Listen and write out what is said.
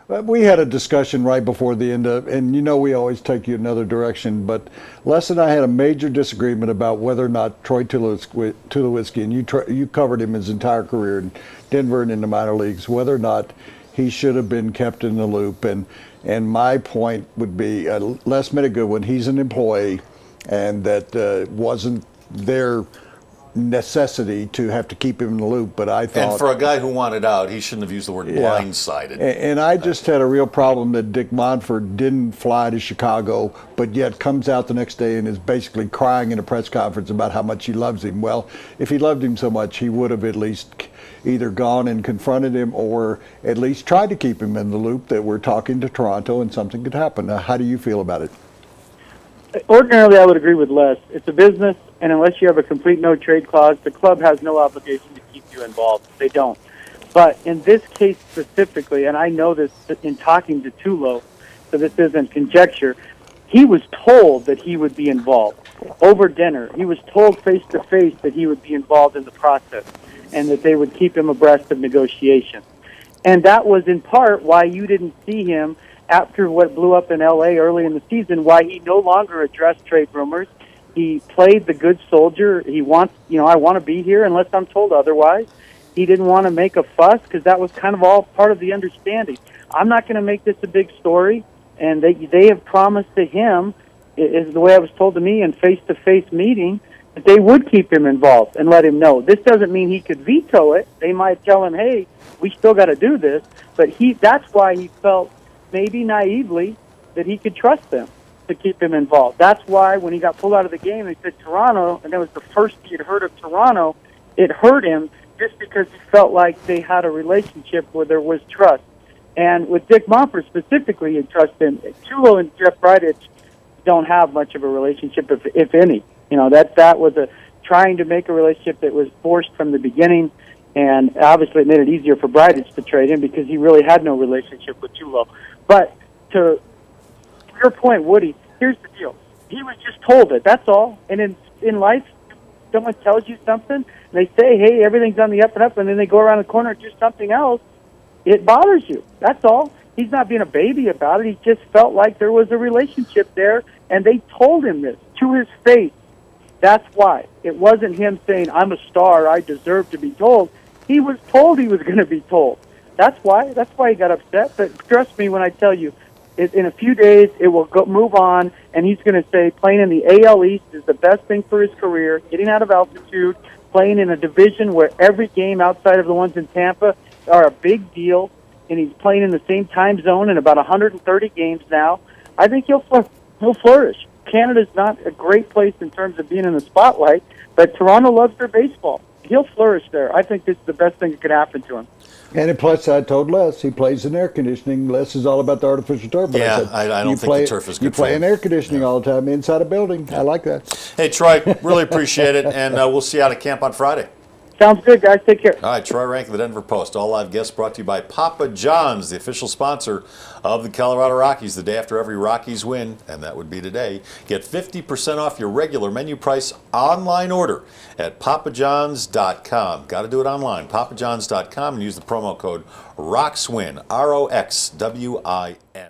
We had a discussion right before the end of, and you know we always take you another direction, but Les and I had a major disagreement about whether or not Troy Tulowitzki, and you covered him his entire career in Denver and in the minor leagues, whether or not he should have been kept in the loop. And my point would be, Les made a good one. He's an employee, and that wasn't their necessity to have to keep him in the loop, but I thought... And for a guy who wanted out, he shouldn't have used the word blindsided. And I just had a real problem that Dick Monfort didn't fly to Chicago, but yet comes out the next day and is basically crying in a press conference about how much he loves him. Well, if he loved him so much, he would have at least either gone and confronted him or at least tried to keep him in the loop that we're talking to Toronto and something could happen. Now, how do you feel about it? Ordinarily, I would agree with Les. It's a business, and unless you have a complete no-trade clause, the club has no obligation to keep you involved. They don't. But in this case specifically, and I know this in talking to Tulo, so this isn't conjecture, he was told that he would be involved. Over dinner, he was told face-to-face that he would be involved in the process and that they would keep him abreast of negotiations. And that was in part why you didn't see him after what blew up in L.A. early in the season, why he no longer addressed trade rumors. He played the good soldier. He wants, I want to be here unless I'm told otherwise. He didn't want to make a fuss because that was kind of all part of the understanding. I'm not going to make this a big story, and they have promised to him, is the way I was told to me in face-to-face meeting, that they would keep him involved and let him know. This doesn't mean he could veto it. They might tell him, hey, we still got to do this, but that's why he felt maybe naively that he could trust them to keep him involved. That's why when he got pulled out of the game, they said Toronto, and that was the first he had heard of Toronto, it hurt him just because he felt like they had a relationship where there was trust. And with Dick Monfort specifically, you trust him. Tulo and Jeff Bridich don't have much of a relationship, if any. That was trying to make a relationship that was forced from the beginning, and obviously it made it easier for Bridich to trade him because he really had no relationship with Tulo. But to your point, Woody, here's the deal. He was just told it, that's all. And in life, someone tells you something, and they say, hey, everything's on the up and up, and then they go around the corner and do something else, it bothers you. That's all. He's not being a baby about it. He just felt like there was a relationship there, and they told him this to his face. That's why. It wasn't him saying, I'm a star, I deserve to be told. He was told he was going to be told. That's why he got upset. But trust me when I tell you, in a few days it will move on, and he's going to say playing in the AL East is the best thing for his career, getting out of altitude, playing in a division where every game outside of the ones in Tampa are a big deal, and he's playing in the same time zone in about 130 games now. I think he'll flourish. Canada's not a great place in terms of being in the spotlight, but Toronto loves their baseball. He'll flourish there. I think this is the best thing that could happen to him. And plus, I told Les, he plays in air conditioning. Les is all about the artificial turf. But yeah, I don't think the turf is good for you play in air conditioning all the time inside a building. Yeah. I like that. Hey, Troy, really appreciate it, and we'll see you out at camp on Friday. Sounds good, guys. Take care. All right, Troy Renck of the Denver Post. All live guests brought to you by Papa John's, the official sponsor of the Colorado Rockies. The day after every Rockies win, and that would be today, get 50% off your regular menu price online order at papajohns.com. Got to do it online. papajohns.com and use the promo code ROXWIN, ROXWIN.